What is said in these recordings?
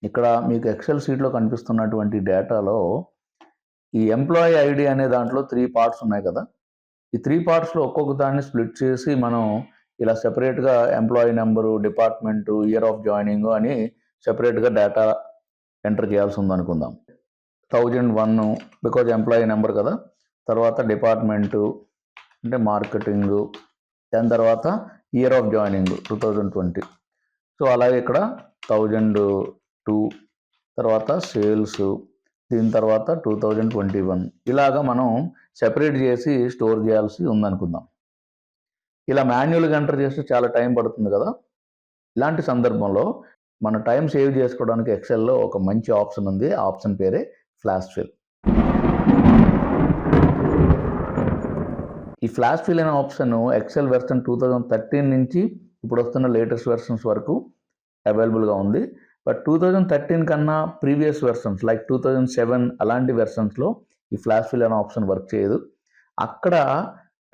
ఇక్కడ మీకు ఎక్సెల్ షీట్లో కనిపిస్తున్నటువంటి డేటాలో ఈ ఎంప్లాయీ ఐడి అనే దాంట్లో 3 పార్ట్స్ ఉన్నాయి కదా. ఈ 3 పార్ట్స్లో ఒక్కొక్క దాన్ని స్ప్లిట్ చేసి మనం ఇలా సెపరేట్గా employee number, department, year of joining అని సెపరేట్గా డేటా ఎంటర్ చేయాల్సి ఉందనుకుందాం. 1001 బికాజ్ ఎంప్లాయీ నెంబర్ కదా. తర్వాత డిపార్ట్మెంటు అంటే మార్కెటింగు, దాని తర్వాత ఇయర్ ఆఫ్ జాయినింగ్ 2020. సో అలాగే ఇక్కడ 1002, తర్వాత సేల్స్, దీని తర్వాత 2021. ఇలాగా మనం సెపరేట్ చేసి స్టోర్ చేయాల్సి ఉందనుకుందాం. ఇలా మాన్యువల్గా ఎంటర్ చేస్తే చాలా టైం పడుతుంది కదా. ఇలాంటి సందర్భంలో మన టైం సేవ్ చేసుకోవడానికి ఎక్సెల్లో ఒక మంచి ఆప్షన్ ఉంది. ఆ ఆప్షన్ పేరే ఫ్లాష్ ఫిల్. ఈ ఫ్లాష్ ఫిల్ అనే ఆప్షన్ ఎక్సెల్ వెర్షన్ 2013 నుంచి ఇప్పుడు వస్తున్న లేటెస్ట్ వెర్షన్స్ వరకు అవైలబుల్గా ఉంది. బట్ 2013 కన్నా ప్రీవియస్ వెర్షన్స్ లైక్ 2007 అలాంటి వెర్షన్స్లో ఈ ఫ్లాష్ ఫిల్ అనే ఆప్షన్ వర్క్ చేయదు. అక్కడ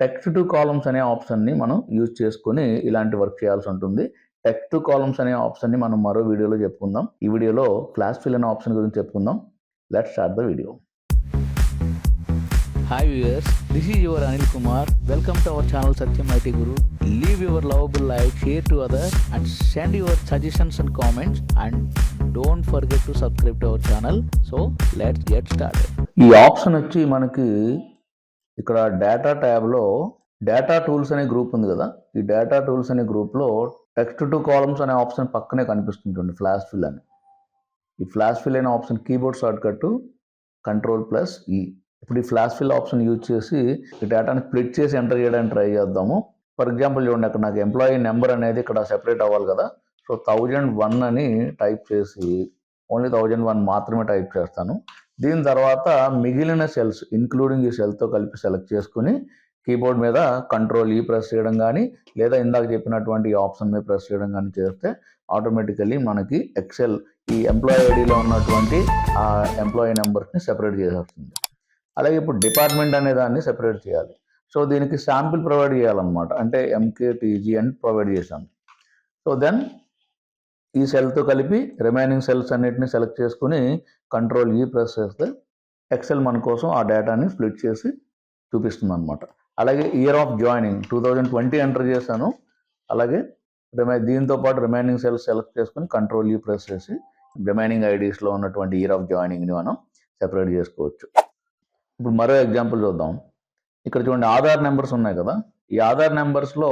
టెక్స్ట్ టు కాలమ్స్ అనే ఆప్షన్ని మనం యూజ్ చేసుకొని ఇలాంటి వర్క్ చేయాల్సి ఉంటుంది. టెక్స్ట్ టు కాలమ్స్ అనే ఆప్షన్ని మనం మరో వీడియోలో చెప్పుకుందాం. ఈ వీడియోలో ఫ్లాష్ ఫిల్ అనే ఆప్షన్ గురించి చెప్పుకుందాం. Let's start the video. Hi viewers, this is your Anil Kumar. Welcome to our channel Satyam IT Guru. Leave your lovable like, share to others and send your suggestions and comments, and don't forget to subscribe to our channel. So let's get started. ఈ option వచ్చి మనకి ఇక్కడ data ట్యాబ్లో data tools అనే group ఉంది కదా. ఈ data tools అనే గ్రూప్లో టెక్స్ట్ టు కాలమ్స్ అనే ఆప్షన్ పక్కనే కనిపిస్తుంటుంది ఫ్లాష్ ఫిల్ అని. ఈ ఫ్లాష్ ఫిల్ అనే option keyboard short cut Ctrl+E. ఇప్పుడు ఈ ఫ్లాష్ ఫిల్ ఆప్షన్ యూజ్ చేసి ఈ డేటాని స్ప్లిట్ చేసి ఎంటర్ చేయడానికి ట్రై చేద్దాము. ఫర్ ఎగ్జాంపుల్ చూడండి, అక్కడ నాకు ఎంప్లాయీ నెంబర్ అనేది ఇక్కడ సెపరేట్ అవ్వాలి కదా. సో 1001 అని టైప్ చేసి ఓన్లీ 1001 మాత్రమే టైప్ చేస్తాను. దీని తర్వాత మిగిలిన సెల్స్ ఇంక్లూడింగ్ ఈ సెల్తో కలిపి సెలెక్ట్ చేసుకుని కీబోర్డ్ మీద Ctrl+E ప్రెస్ చేయడం కానీ లేదా ఇందాక చెప్పినటువంటి ఈ ఆప్షన్ మీద ప్రెస్ చేయడం కానీ చేస్తే ఆటోమేటికల్లీ మనకి ఎక్సెల్ ఈ ఎంప్లాయీ ఐడిలో ఉన్నటువంటి ఆ ఎంప్లాయీ నెంబర్స్ని సెపరేట్ చేసేస్తుంది. అలాగే ఇప్పుడు డిపార్ట్మెంట్ అనే దాన్ని సెపరేట్ చేయాలి. సో దీనికి శాంపిల్ ప్రొవైడ్ చేయాలన్నమాట. అంటే MKTG అని ప్రొవైడ్ చేశాను. సో దెన్ ఈ సెల్తో కలిపి రిమైనింగ్ సెల్స్ అన్నిటిని సెలెక్ట్ చేసుకుని Ctrl+E ప్రెస్ చేస్తే ఎక్సెల్ మన కోసం ఆ డేటాని స్ప్లిట్ చేసి చూపిస్తుంది అనమాట. అలాగే ఇయర్ ఆఫ్ జాయినింగ్ 2020 ఎంటర్ చేశాను. అలాగే దీంతో పాటు రిమైనింగ్ సెల్స్ సెలెక్ట్ చేసుకుని Ctrl+E ప్రెస్ చేసి రిమైనింగ్ ఐడీస్లో ఉన్నటువంటి ఇయర్ ఆఫ్ జాయినింగ్ని మనం సెపరేట్ చేసుకోవచ్చు. ఇప్పుడు మరో ఎగ్జాంపుల్ చూద్దాం. ఇక్కడ చూడండి, ఆధార్ నెంబర్స్ ఉన్నాయి కదా. ఈ ఆధార్ నెంబర్స్లో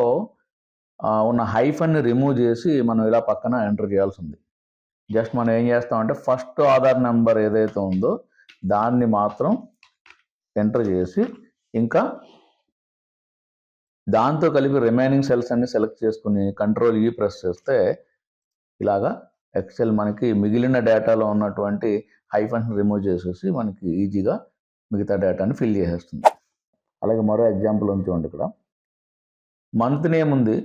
ఉన్న హైఫన్ని రిమూవ్ చేసి మనం ఇలా పక్కన ఎంటర్ చేయాల్సి ఉంది. జస్ట్ మనం ఏం చేస్తామంటే ఫస్ట్ ఆధార్ నెంబర్ ఏదైతే ఉందో దాన్ని మాత్రం ఎంటర్ చేసి ఇంకా దాంతో కలిపి రిమైనింగ్ సెల్స్ అన్ని సెలెక్ట్ చేసుకుని Ctrl+E ప్రెస్ చేస్తే ఇలాగా ఎక్సెల్ మనకి మిగిలిన డేటాలో ఉన్నటువంటి హైఫన్స్ రిమూవ్ చేసేసి మనకి ఈజీగా మిగతా డేటాని ఫిల్ చేసేస్తుంది. అలాగే మరో ఎగ్జాంపుల్ ఉంచండి. ఇక్కడ మంత్ నేమ్ ఉంది.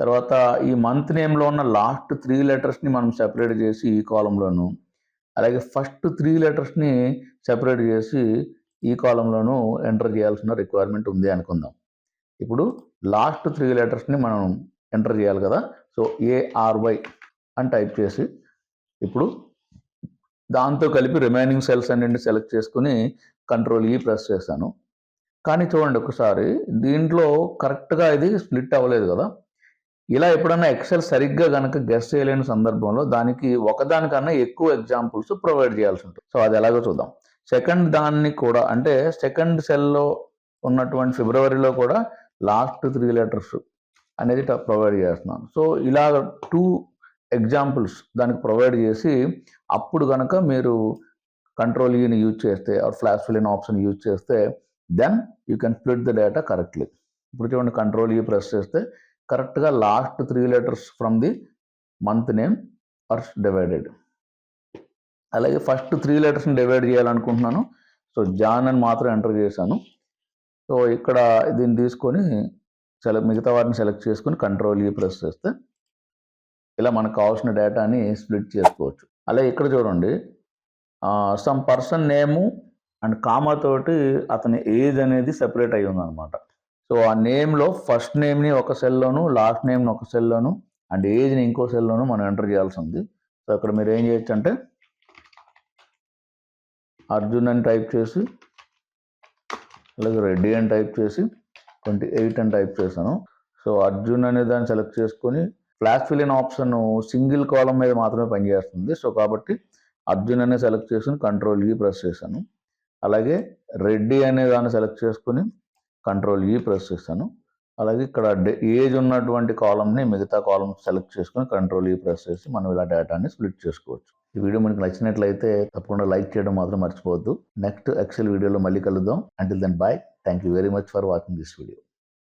తర్వాత ఈ మంత్ నేమ్లో ఉన్న లాస్ట్ 3 లెటర్స్ని మనం సెపరేట్ చేసి ఈ కాలంలోను, అలాగే ఫస్ట్ 3 లెటర్స్ని సెపరేట్ చేసి ఈ కాలంలోను ఎంటర్ చేయాల్సిన రిక్వైర్మెంట్ ఉంది అనుకుందాం. ఇప్పుడు లాస్ట్ 3 లెటర్స్ని మనం ఎంటర్ చేయాలి కదా. సో ARY అని టైప్ చేసి ఇప్పుడు దాంతో కలిపి రిమైనింగ్ సెల్స్ అన్నింటిని సెలెక్ట్ చేసుకుని Ctrl+E ప్రెస్ చేశాను. కానీ చూడండి ఒకసారి దీంట్లో కరెక్ట్గా ఇది స్ప్లిట్ అవ్వలేదు కదా. ఇలా ఎప్పుడన్నా ఎక్సెల్ సరిగ్గా కనుక గెస్ చేయలేని సందర్భంలో దానికి ఒకదానికన్నా ఎక్కువ ఎగ్జాంపుల్స్ ప్రొవైడ్ చేయాల్సి ఉంటుంది. సో అది ఎలాగో చూద్దాం. సెకండ్ దాన్ని కూడా అంటే సెకండ్ సెల్లో ఉన్నటువంటి ఫిబ్రవరిలో కూడా లాస్ట్ 3 లెటర్స్ అనేది ప్రొవైడ్ చేస్తున్నాను. సో ఇలా 2 ఎగ్జాంపుల్స్ దానికి ప్రొవైడ్ చేసి అప్పుడు కనుక మీరు Ctrl+Eని యూజ్ చేస్తే ఫ్లాష్ ఫిల్ అనే ఆప్షన్ యూజ్ చేస్తే then you can split the data correctly. ఇప్పుడు చూడండి, Ctrl+E ప్రెస్ చేస్తే కరెక్ట్గా last 3 letters from the month name are divided. అలాగే ఫస్ట్ 3 లెటర్స్ని డివైడ్ చేయాలనుకుంటున్నాను. సో జాన్ అని మాత్రం ఎంటర్ చేశాను. సో ఇక్కడ దీన్ని తీసుకొని మిగతా వాటిని సెలెక్ట్ చేసుకొని Ctrl+E ప్రెస్ చేస్తే ఇలా మనకు కావాల్సిన డేటాని స్ప్లిట్ చేసుకోవచ్చు. అలాగే ఇక్కడ చూడండి, some person name and comma తోటి అతని ఏజ్ అనేది సెపరేట్ అయ్యి ఉందన్నమాట. సో ఆ నేమ్లో ఫస్ట్ నేమ్ని ఒక సెల్లోను, లాస్ట్ నేమ్ని ఒక సెల్లోను అండ్ ఏజ్ని ఇంకో సెల్లోను మనం ఎంటర్ చేయాల్సి ఉంది. సో అక్కడ మీరు ఏం చేయొచ్చు అంటే అర్జున్ అని టైప్ చేసి అలాగే రెడ్డి అని టైప్ చేసి 28 అని టైప్ చేశాను. సో అర్జున్ అనే దాన్ని సెలెక్ట్ చేసుకొని flash fill in option single కాలం మీద మాత్రమే పనిచేస్తుంది. సో కాబట్టి అర్జున్ అనే సెలెక్ట్ చేసుకుని కంట్రోల్ ఈ ప్రెస్ చేశాను. అలాగే రెడ్డి అనే దాన్ని సెలెక్ట్ చేసుకుని కంట్రోల్ ఈ ప్రెస్ చేశాను. అలాగే ఇక్కడ ఏజ్ ఉన్నటువంటి కాలంని మిగతా కాలం సెలెక్ట్ చేసుకుని కంట్రోల్ ఈ ప్రెస్ చేసి మనం ఇలా డేటాని స్ప్లిట్ చేసుకోవచ్చు. ఈ వీడియో మనకు నచ్చినట్లయితే తప్పకుండా లైక్ చేయడం మాత్రం మర్చిపోవద్దు. నెక్స్ట్ ఎక్సెల్ వీడియోలో మళ్ళీ కలుద్దాం. Until then bye. Thank you very much for watching this video.